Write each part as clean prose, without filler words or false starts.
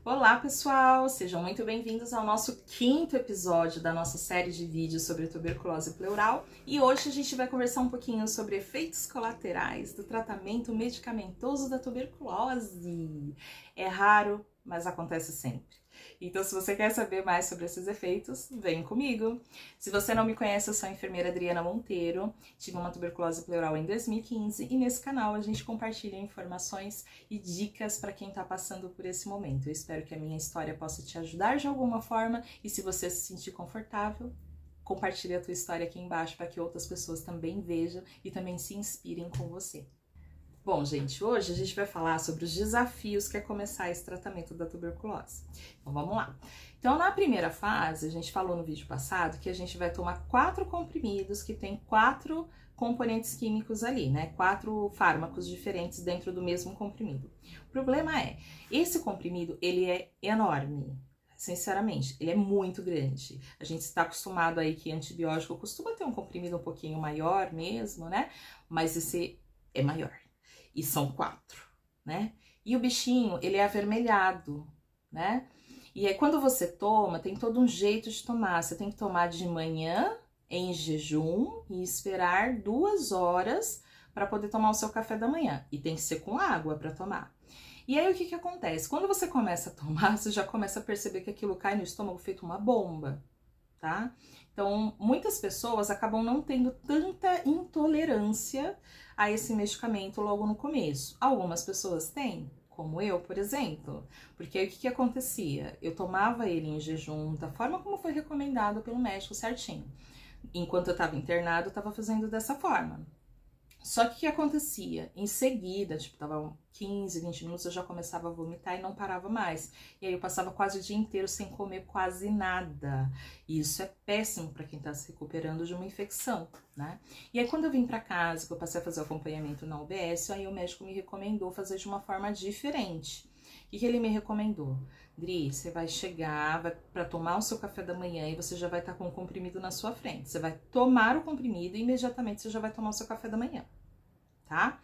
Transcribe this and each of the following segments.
Olá pessoal, sejam muito bem-vindos ao nosso quinto episódio da nossa série de vídeos sobre tuberculose pleural e hoje a gente vai conversar um pouquinho sobre efeitos colaterais do tratamento medicamentoso da tuberculose. É raro, mas acontece sempre. Então, se você quer saber mais sobre esses efeitos, vem comigo. Se você não me conhece, eu sou a enfermeira Adriana Monteiro, tive uma tuberculose pleural em 2015 e nesse canal a gente compartilha informações e dicas para quem está passando por esse momento. Eu espero que a minha história possa te ajudar de alguma forma e se você se sentir confortável, compartilhe a tua história aqui embaixo para que outras pessoas também vejam e também se inspirem com você. Bom, gente, hoje a gente vai falar sobre os desafios que é começar esse tratamento da tuberculose. Então, vamos lá. Então, na primeira fase, a gente falou no vídeo passado que a gente vai tomar 4 comprimidos que tem 4 componentes químicos ali, né? 4 fármacos diferentes dentro do mesmo comprimido. O problema é, esse comprimido, ele é enorme. Sinceramente, ele é muito grande. A gente está acostumado aí que antibiótico costuma ter um comprimido um pouquinho maior mesmo, né? Mas esse é maior. E são 4, né? E o bichinho, ele é avermelhado, né? E aí, quando você toma, tem todo um jeito de tomar. Você tem que tomar de manhã, em jejum, e esperar 2 horas para poder tomar o seu café da manhã. E tem que ser com água para tomar. E aí, o que que acontece? Quando você começa a tomar, você já começa a perceber que aquilo cai no estômago feito uma bomba, tá? Então, muitas pessoas acabam não tendo tanta intolerância a esse medicamento logo no começo. Algumas pessoas têm, como eu, por exemplo, porque aí o que que acontecia? Eu tomava ele em jejum da forma como foi recomendado pelo médico certinho. Enquanto eu estava internado, eu estava fazendo dessa forma. Só que o que acontecia? Em seguida, tipo, tava 15, 20 minutos, eu já começava a vomitar e não parava mais. E aí eu passava quase o dia inteiro sem comer quase nada. E isso é péssimo para quem tá se recuperando de uma infecção, né? E aí quando eu vim para casa, que eu passei a fazer o acompanhamento na UBS, aí o médico me recomendou fazer de uma forma diferente. O que ele me recomendou? Dri, você vai chegar, vai para tomar o seu café da manhã e você já vai estar com o comprimido na sua frente. Você vai tomar o comprimido e imediatamente você já vai tomar o seu café da manhã, tá?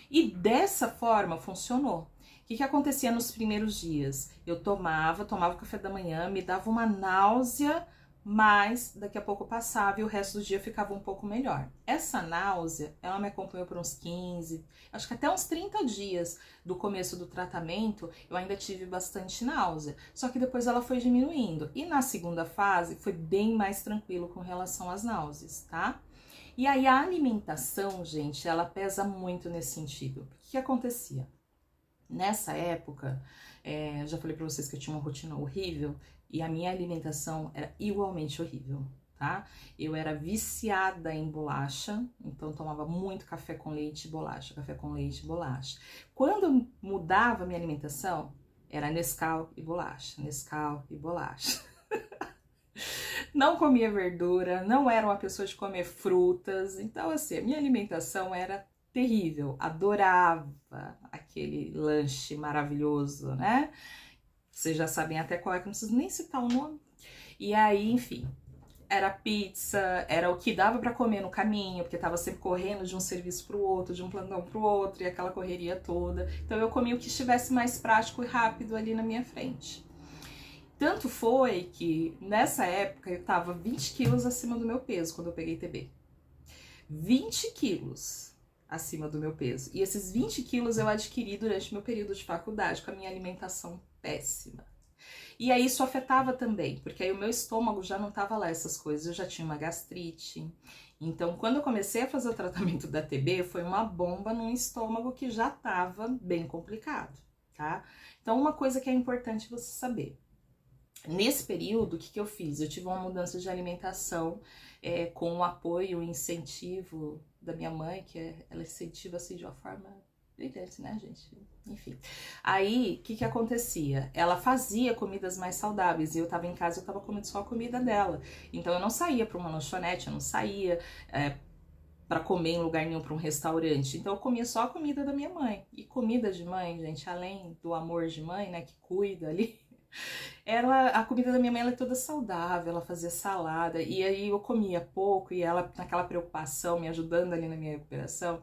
E dessa forma funcionou. O que que acontecia nos primeiros dias? Eu tomava o café da manhã, me dava uma náusea, mas daqui a pouco passava e o resto do dia ficava um pouco melhor. Essa náusea, ela me acompanhou por uns 15, acho que até uns 30 dias do começo do tratamento, eu ainda tive bastante náusea. Só que depois ela foi diminuindo. E na segunda fase, foi bem mais tranquilo com relação às náuseas, tá? E aí a alimentação, gente, ela pesa muito nesse sentido. O que acontecia? Nessa época, já falei pra vocês que eu tinha uma rotina horrível e a minha alimentação era igualmente horrível, tá? Eu era viciada em bolacha, então tomava muito café com leite e bolacha, café com leite e bolacha. Quando eu mudava a minha alimentação, era Nescau e bolacha, Nescau e bolacha. Não comia verdura, não era uma pessoa de comer frutas, então assim, a minha alimentação era terrível, adorava aquele lanche maravilhoso, né? Vocês já sabem até qual é, que não preciso nem citar o nome. E aí, enfim, era pizza, era o que dava para comer no caminho, porque tava sempre correndo de um serviço pro outro, de um plantão pro outro, e aquela correria toda. Então eu comia o que estivesse mais prático e rápido ali na minha frente. Tanto foi que, nessa época, eu tava 20 quilos acima do meu peso, quando eu peguei TB. 20 quilos acima do meu peso. E esses 20 quilos eu adquiri durante meu período de faculdade, com a minha alimentação péssima. E aí isso afetava também, porque aí o meu estômago já não tava lá essas coisas, eu já tinha uma gastrite. Então, quando eu comecei a fazer o tratamento da TB, foi uma bomba num estômago que já tava bem complicado, tá? Então, uma coisa que é importante você saber. Nesse período, o que eu fiz? Eu tive uma mudança de alimentação com o apoio, o incentivo da minha mãe, que ela incentiva assim de uma forma brilhante, né, gente? Enfim. Aí, o que acontecia? Ela fazia comidas mais saudáveis e eu tava em casa, eu tava comendo só a comida dela. Então, eu não saía para uma lanchonete, eu não saía para comer em lugar nenhum, para um restaurante. Então, eu comia só a comida da minha mãe. E comida de mãe, gente, além do amor de mãe, né, que cuida ali, a comida da minha mãe ela é toda saudável, ela fazia salada, e aí eu comia pouco, e ela naquela preocupação, me ajudando ali na minha recuperação,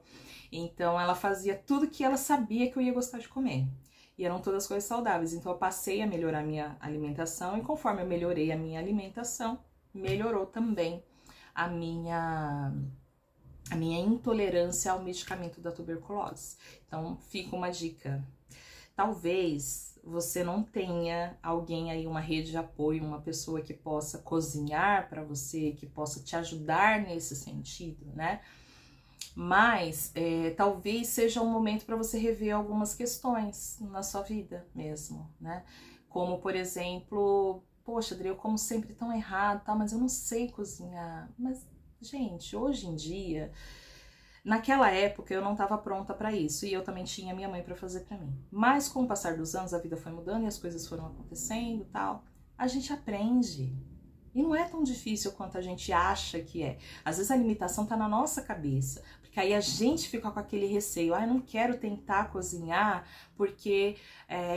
então ela fazia tudo que ela sabia que eu ia gostar de comer. e eram todas coisas saudáveis. Então eu passei a melhorar a minha alimentação e conforme eu melhorei a minha alimentação, melhorou também a minha intolerância ao medicamento da tuberculose. Então fica uma dica. Talvez você não tenha alguém aí, uma rede de apoio, uma pessoa que possa cozinhar para você, que possa te ajudar nesse sentido, né? Mas talvez seja um momento para você rever algumas questões na sua vida mesmo, né? Como, por exemplo, poxa, Adri, eu como sempre tão errado, tá? Mas eu não sei cozinhar. Mas, gente, hoje em dia, naquela época eu não estava pronta para isso e eu também tinha minha mãe para fazer para mim. Mas com o passar dos anos, a vida foi mudando e as coisas foram acontecendo, tal. A gente aprende. E não é tão difícil quanto a gente acha que é. Às vezes a limitação tá na nossa cabeça, porque aí a gente fica com aquele receio. Ah, eu não quero tentar cozinhar porque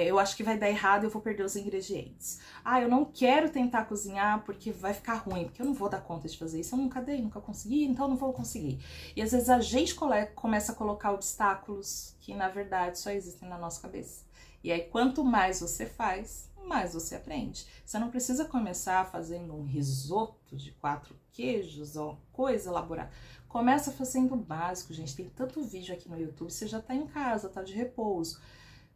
eu acho que vai dar errado e eu vou perder os ingredientes. Ah, eu não quero tentar cozinhar porque vai ficar ruim, porque eu não vou dar conta de fazer isso. Eu nunca dei, nunca consegui, então eu não vou conseguir. E às vezes a gente começa a colocar obstáculos que na verdade só existem na nossa cabeça. E aí quanto mais você faz, mais você aprende. Você não precisa começar fazendo um risoto de 4 queijos ou coisa elaborada. Começa fazendo o básico, gente. Tem tanto vídeo aqui no YouTube, você já tá em casa, tá de repouso.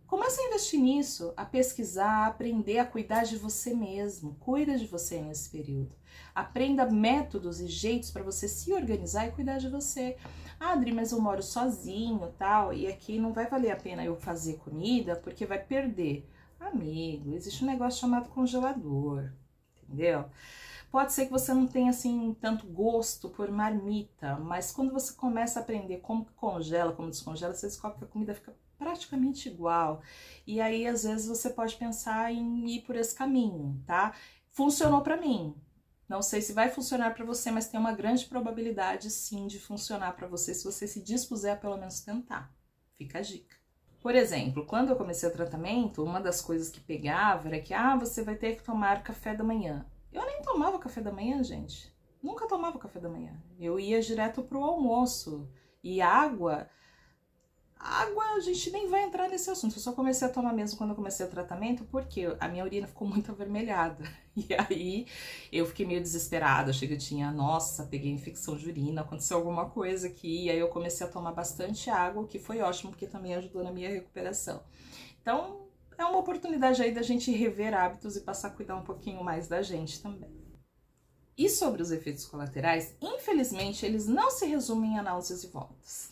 Começa a investir nisso, a pesquisar, a aprender a cuidar de você mesmo. Cuida de você nesse período. Aprenda métodos e jeitos para você se organizar e cuidar de você. Ah, Adri, mas eu moro sozinho, tal, e aqui não vai valer a pena eu fazer comida porque vai perder. Amigo, existe um negócio chamado congelador, entendeu? Pode ser que você não tenha, assim, tanto gosto por marmita, mas quando você começa a aprender como congela, como descongela, você descobre que a comida fica praticamente igual. E aí, às vezes, você pode pensar em ir por esse caminho, tá? Funcionou pra mim. Não sei se vai funcionar pra você, mas tem uma grande probabilidade, sim, de funcionar pra você, se você se dispuser a pelo menos tentar. Fica a dica. Por exemplo, quando eu comecei o tratamento, uma das coisas que pegava era que, você vai ter que tomar café da manhã. Eu nem tomava café da manhã, gente. Nunca tomava café da manhã. Eu ia direto pro almoço. E água, a gente nem vai entrar nesse assunto. Eu só comecei a tomar mesmo quando eu comecei o tratamento, porque a minha urina ficou muito avermelhada. E aí eu fiquei meio desesperada. Achei que eu tinha, nossa, peguei infecção de urina, aconteceu alguma coisa aqui. E aí eu comecei a tomar bastante água, o que foi ótimo, porque também ajudou na minha recuperação. Então, é uma oportunidade aí da gente rever hábitos e passar a cuidar um pouquinho mais da gente também. E sobre os efeitos colaterais, infelizmente, eles não se resumem a náuseas e vômitos.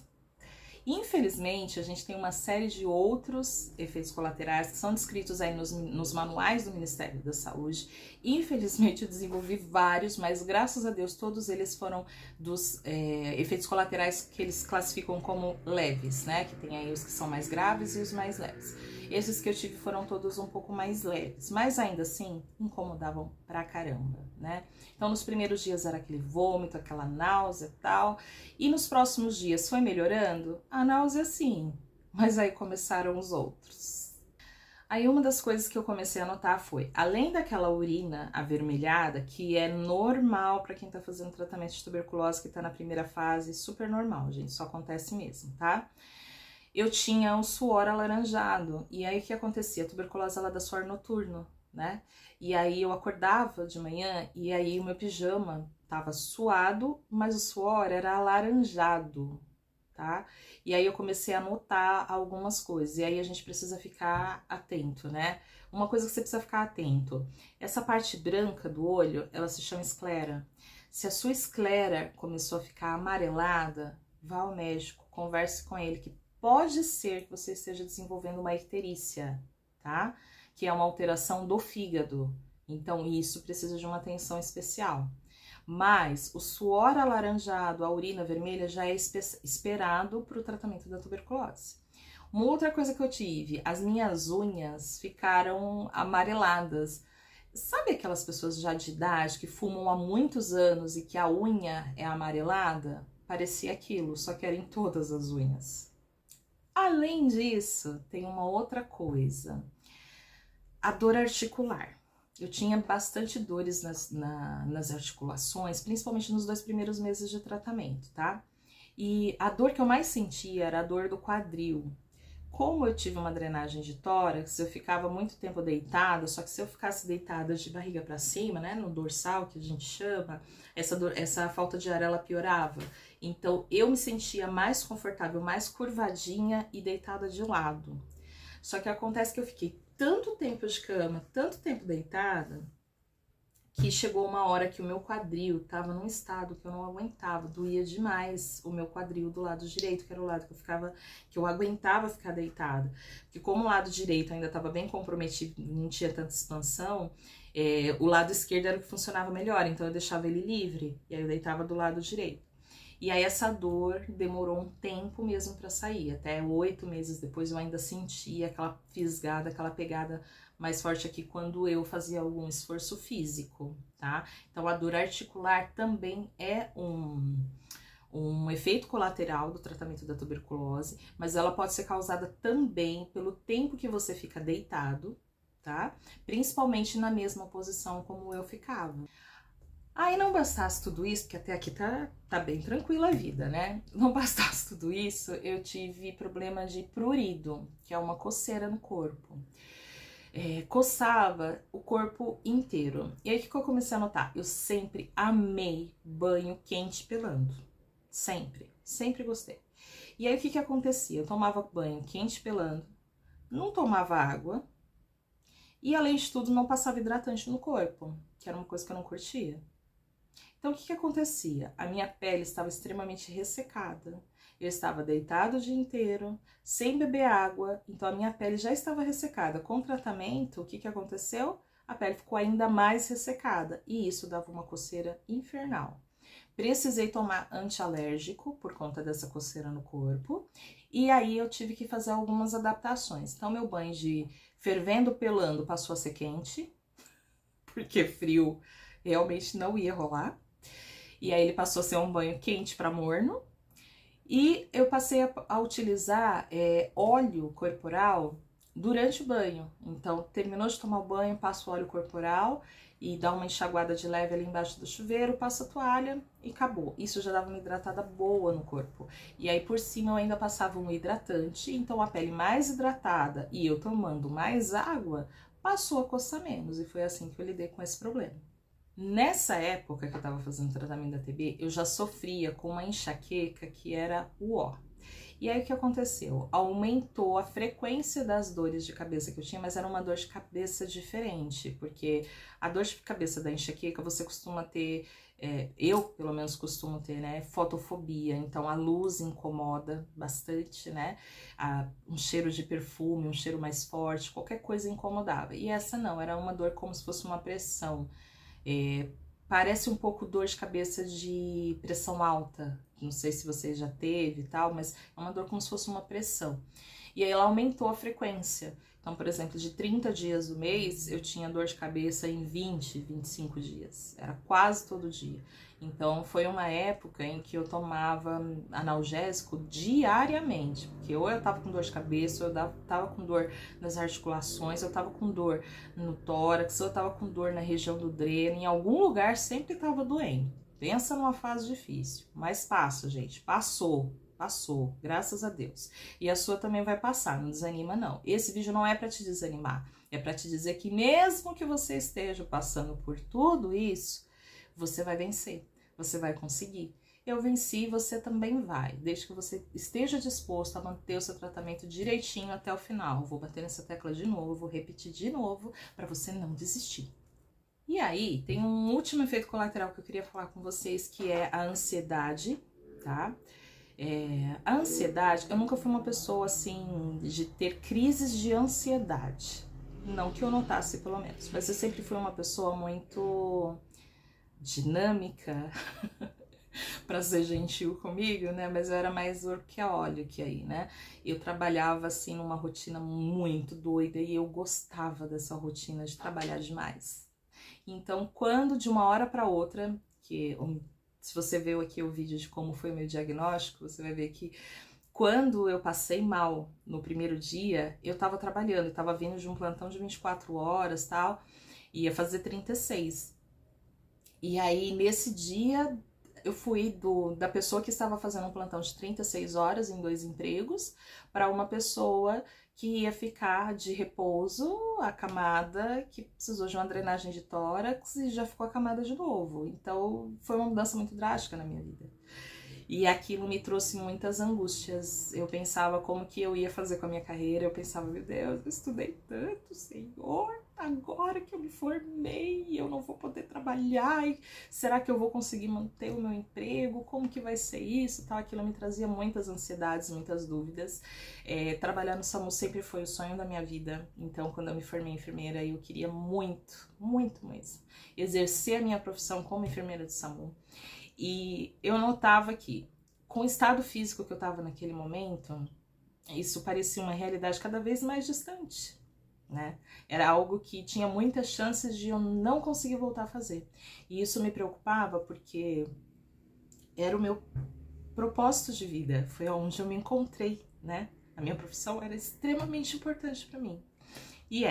Infelizmente, a gente tem uma série de outros efeitos colaterais que são descritos aí nos manuais do Ministério da Saúde. Infelizmente, eu desenvolvi vários, mas graças a Deus, todos eles foram dos efeitos colaterais que eles classificam como leves, né? Que tem aí os que são mais graves e os mais leves. Esses que eu tive foram todos um pouco mais leves, mas ainda assim incomodavam pra caramba, né? Então, nos primeiros dias era aquele vômito, aquela náusea e tal, e nos próximos dias foi melhorando? A náusea sim, mas aí começaram os outros. Aí uma das coisas que eu comecei a notar foi, além daquela urina avermelhada, que é normal para quem tá fazendo tratamento de tuberculose, que tá na primeira fase, super normal, gente, isso acontece mesmo, tá? Eu tinha o suor alaranjado, e aí o que acontecia? A tuberculose, ela dá suor noturno, né? E aí eu acordava de manhã, e aí o meu pijama tava suado, mas o suor era alaranjado, tá? E aí eu comecei a notar algumas coisas, e aí a gente precisa ficar atento, né? Uma coisa que você precisa ficar atento, essa parte branca do olho, ela se chama esclera. Se a sua esclera começou a ficar amarelada, vá ao médico, converse com ele, que pode ser que você esteja desenvolvendo uma icterícia, tá? Que é uma alteração do fígado. Então, isso precisa de uma atenção especial. Mas o suor alaranjado, a urina vermelha, já é esperado para o tratamento da tuberculose. Uma outra coisa que eu tive, as minhas unhas ficaram amareladas. Sabe aquelas pessoas já de idade que fumam há muitos anos e que a unha é amarelada? Parecia aquilo, só que era em todas as unhas. Além disso, tem uma outra coisa, a dor articular. Eu tinha bastante dores nas articulações, principalmente nos 2 primeiros meses de tratamento, tá? E a dor que eu mais sentia era a dor do quadril. como eu tive uma drenagem de tórax, eu ficava muito tempo deitada, só que se eu ficasse deitada de barriga para cima, né, no dorsal, que a gente chama, essa falta de ar, ela piorava. Então, eu me sentia mais confortável, mais curvadinha e deitada de lado. Só que acontece que eu fiquei tanto tempo de cama, tanto tempo deitada, que chegou uma hora que o meu quadril tava num estado que eu não aguentava, doía demais o meu quadril do lado direito, que era o lado que eu aguentava ficar deitada. Porque como o lado direito ainda estava bem comprometido, não tinha tanta expansão, o lado esquerdo era o que funcionava melhor, então eu deixava ele livre, e aí eu deitava do lado direito. E aí essa dor demorou um tempo mesmo para sair, até 8 meses depois eu ainda sentia aquela fisgada, aquela pegada mais forte aqui quando eu fazia algum esforço físico, tá? Então a dor articular também é um efeito colateral do tratamento da tuberculose, mas ela pode ser causada também pelo tempo que você fica deitado, tá? Principalmente na mesma posição como eu ficava. Aí não bastasse tudo isso, porque até aqui tá bem tranquila a vida, né? Não bastasse tudo isso, eu tive problema de prurido, que é uma coceira no corpo. Coçava o corpo inteiro. E aí o que eu comecei a notar? Eu sempre amei banho quente pelando. Sempre gostei. E aí o que acontecia? Eu tomava banho quente pelando, não tomava água e além de tudo não passava hidratante no corpo, que era uma coisa que eu não curtia. Então, o que acontecia? A minha pele estava extremamente ressecada. Eu estava deitada o dia inteiro, sem beber água, então a minha pele já estava ressecada. Com o tratamento, o que aconteceu? A pele ficou ainda mais ressecada e isso dava uma coceira infernal. Precisei tomar antialérgico por conta dessa coceira no corpo e aí eu tive que fazer algumas adaptações. Então, meu banho de fervendo pelando passou a ser quente, porque frio realmente não ia rolar. E aí ele passou a ser um banho quente para morno. E eu passei a utilizar óleo corporal durante o banho. Então, terminou de tomar o banho, passa o óleo corporal e dá uma enxaguada de leve ali embaixo do chuveiro, passa a toalha e acabou. Isso já dava uma hidratada boa no corpo. E aí, por cima, eu ainda passava um hidratante. Então, a pele mais hidratada e eu tomando mais água, passou a coçar menos. E foi assim que eu lidei com esse problema. Nessa época que eu tava fazendo tratamento da TB, eu já sofria com uma enxaqueca que era o ó. E aí o que aconteceu? Aumentou a frequência das dores de cabeça que eu tinha, mas era uma dor de cabeça diferente, porque a dor de cabeça da enxaqueca você costuma ter, eu pelo menos costumo ter, né, fotofobia, então a luz incomoda bastante, né, um cheiro de perfume, um cheiro mais forte, qualquer coisa incomodava. E essa não, era uma dor como se fosse uma pressão. Parece um pouco dor de cabeça de pressão alta, não sei se você já teve e tal, mas é uma dor como se fosse uma pressão. E aí ela aumentou a frequência. Então, por exemplo, de 30 dias do mês, eu tinha dor de cabeça em 20, 25 dias. Era quase todo dia. Então, foi uma época em que eu tomava analgésico diariamente. Porque ou eu tava com dor de cabeça, ou eu tava com dor nas articulações, eu tava com dor no tórax, ou eu tava com dor na região do dreno. Em algum lugar sempre tava doendo. Pensa numa fase difícil. Mas passa, gente. Passou, graças a Deus. E a sua também vai passar, não desanima não. Esse vídeo não é pra te desanimar, é pra te dizer que mesmo que você esteja passando por tudo isso, você vai vencer, você vai conseguir. Eu venci, você também vai, desde que você esteja disposto a manter o seu tratamento direitinho até o final. Vou bater nessa tecla de novo, vou repetir de novo, pra você não desistir. E aí, tem um último efeito colateral que eu queria falar com vocês, que é a ansiedade, tá? A ansiedade, eu nunca fui uma pessoa assim de ter crises de ansiedade, não que eu notasse pelo menos, mas eu sempre fui uma pessoa muito dinâmica, pra ser gentil comigo, né, mas eu era mais workaholic aí, né, eu trabalhava assim numa rotina muito doida e eu gostava dessa rotina de trabalhar demais. Então, quando de uma hora para outra, se você viu aqui o vídeo de como foi o meu diagnóstico, você vai ver que quando eu passei mal no primeiro dia, eu tava trabalhando, eu tava vindo de um plantão de 24 horas, tal, ia fazer 36. E aí, nesse dia, eu fui da pessoa que estava fazendo um plantão de 36 horas em 2 empregos para uma pessoa que ia ficar de repouso, acamada, que precisou de uma drenagem de tórax e já ficou acamada de novo. Então foi uma mudança muito drástica na minha vida. E aquilo me trouxe muitas angústias. Eu pensava como que eu ia fazer com a minha carreira. Eu pensava, meu Deus, eu estudei tanto, Senhor. Agora que eu me formei, eu não vou poder trabalhar. E será que eu vou conseguir manter o meu emprego? Como que vai ser isso? Tal, aquilo me trazia muitas ansiedades, muitas dúvidas. Trabalhar no SAMU sempre foi o sonho da minha vida. Então, quando eu me formei enfermeira, eu queria muito, muito mesmo, exercer a minha profissão como enfermeira do SAMU. E eu notava que, com o estado físico que eu estava naquele momento, isso parecia uma realidade cada vez mais distante, né? Era algo que tinha muitas chances de eu não conseguir voltar a fazer. E isso me preocupava porque era o meu propósito de vida, foi onde eu me encontrei, né? A minha profissão era extremamente importante para mim. E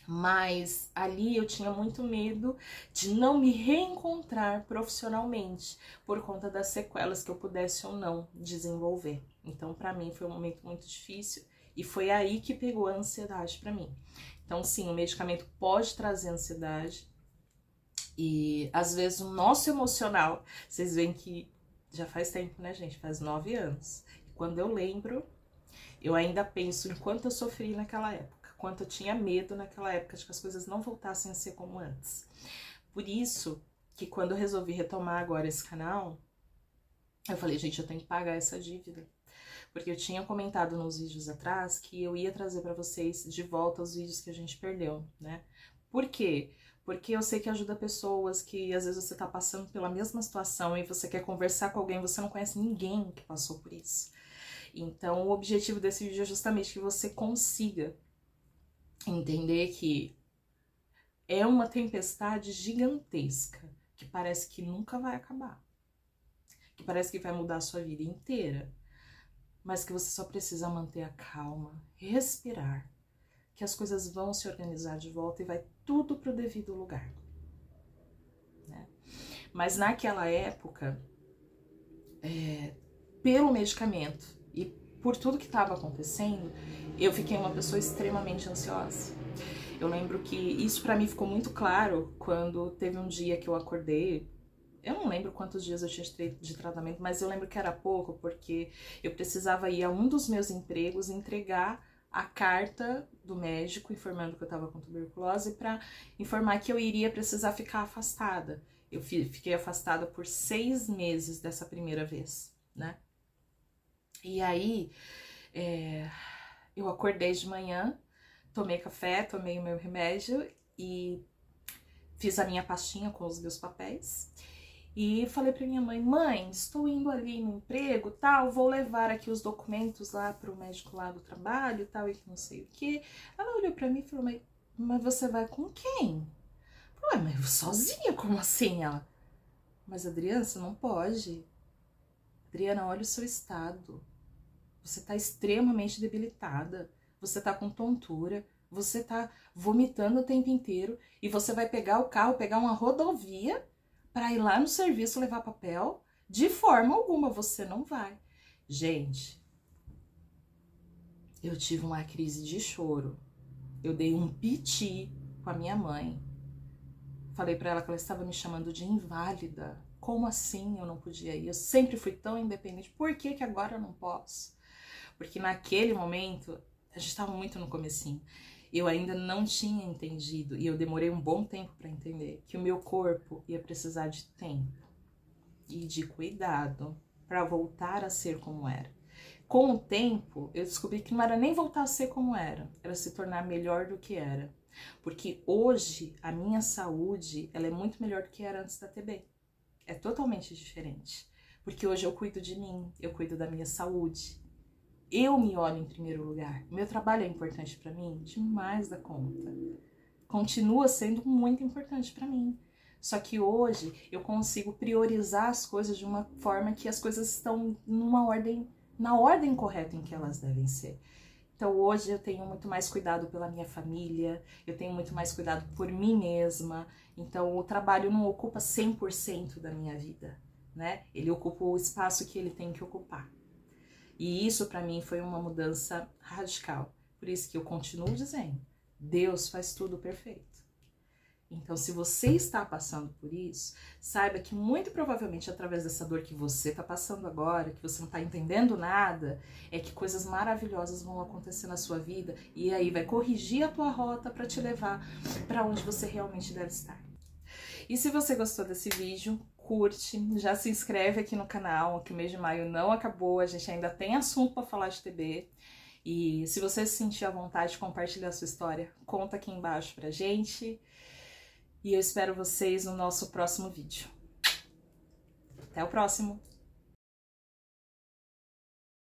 mas ali eu tinha muito medo de não me reencontrar profissionalmente por conta das sequelas que eu pudesse ou não desenvolver. Então, para mim foi um momento muito difícil e foi aí que pegou a ansiedade para mim. Então, sim, o medicamento pode trazer ansiedade e às vezes o nosso emocional, vocês veem que já faz tempo, né, gente? Faz 9 anos. E quando eu lembro, eu ainda penso em quanto eu sofri naquela época. Quanto eu tinha medo naquela época de que as coisas não voltassem a ser como antes. Por isso que quando eu resolvi retomar agora esse canal, eu falei, gente, eu tenho que pagar essa dívida. Porque eu tinha comentado nos vídeos atrás que eu ia trazer para vocês de volta os vídeos que a gente perdeu, né? Por quê? Porque eu sei que ajuda pessoas que às vezes você tá passando pela mesma situação e você quer conversar com alguém, você não conhece ninguém que passou por isso. Então o objetivo desse vídeo é justamente que você consiga entender que é uma tempestade gigantesca, que parece que nunca vai acabar, que parece que vai mudar a sua vida inteira, mas que você só precisa manter a calma, respirar, que as coisas vão se organizar de volta e vai tudo para o devido lugar, né? Mas naquela época, pelo medicamento e por tudo que estava acontecendo, eu fiquei uma pessoa extremamente ansiosa. Eu lembro que isso pra mim ficou muito claro quando teve um dia que eu acordei. Eu não lembro quantos dias eu tinha de tratamento, mas eu lembro que era pouco, porque eu precisava ir a um dos meus empregos entregar a carta do médico informando que eu estava com tuberculose para informar que eu iria precisar ficar afastada. Eu fiquei afastada por 6 meses dessa primeira vez, né? E aí, eu acordei de manhã, tomei café, tomei o meu remédio e fiz a minha pastinha com os meus papéis. E falei pra minha mãe, mãe, estou indo ali no emprego, tal, vou levar aqui os documentos lá pro médico lá do trabalho, tal, e que não sei o que. Ela olhou pra mim e falou, mas você vai com quem? Eu falei, mas eu sozinha, como assim? Ela, mas Adriana, você não pode. Adriana, olha o seu estado. Você tá extremamente debilitada. Você tá com tontura. Você tá vomitando o tempo inteiro. E você vai pegar o carro, pegar uma rodovia para ir lá no serviço levar papel? De forma alguma, você não vai. Gente, eu tive uma crise de choro. Eu dei um piti com a minha mãe. Falei para ela que ela estava me chamando de inválida. Como assim eu não podia ir? Eu sempre fui tão independente. Por que que agora eu não posso? Porque naquele momento, a gente estava muito no comecinho. Eu ainda não tinha entendido, e eu demorei um bom tempo para entender, que o meu corpo ia precisar de tempo e de cuidado para voltar a ser como era. Com o tempo, eu descobri que não era nem voltar a ser como era se tornar melhor do que era. Porque hoje, a minha saúde, ela é muito melhor do que era antes da TB. É totalmente diferente. Porque hoje eu cuido de mim, eu cuido da minha saúde. Eu me olho em primeiro lugar. Meu trabalho é importante para mim demais da conta. Continua sendo muito importante para mim. Só que hoje eu consigo priorizar as coisas de uma forma que as coisas estão na ordem correta em que elas devem ser. Então hoje eu tenho muito mais cuidado pela minha família, eu tenho muito mais cuidado por mim mesma. Então o trabalho não ocupa 100% da minha vida. né? Ele ocupa o espaço que ele tem que ocupar. E isso para mim foi uma mudança radical. Por isso que eu continuo dizendo, Deus faz tudo perfeito. Então, se você está passando por isso, saiba que muito provavelmente através dessa dor que você está passando agora, que você não está entendendo nada, é que coisas maravilhosas vão acontecer na sua vida e aí vai corrigir a tua rota para te levar para onde você realmente deve estar. E se você gostou desse vídeo, curte, já se inscreve aqui no canal, que o mês de maio não acabou, a gente ainda tem assunto para falar de TB. E se você se sentir à vontade de compartilhar a sua história, conta aqui embaixo pra gente. E eu espero vocês no nosso próximo vídeo. Até o próximo!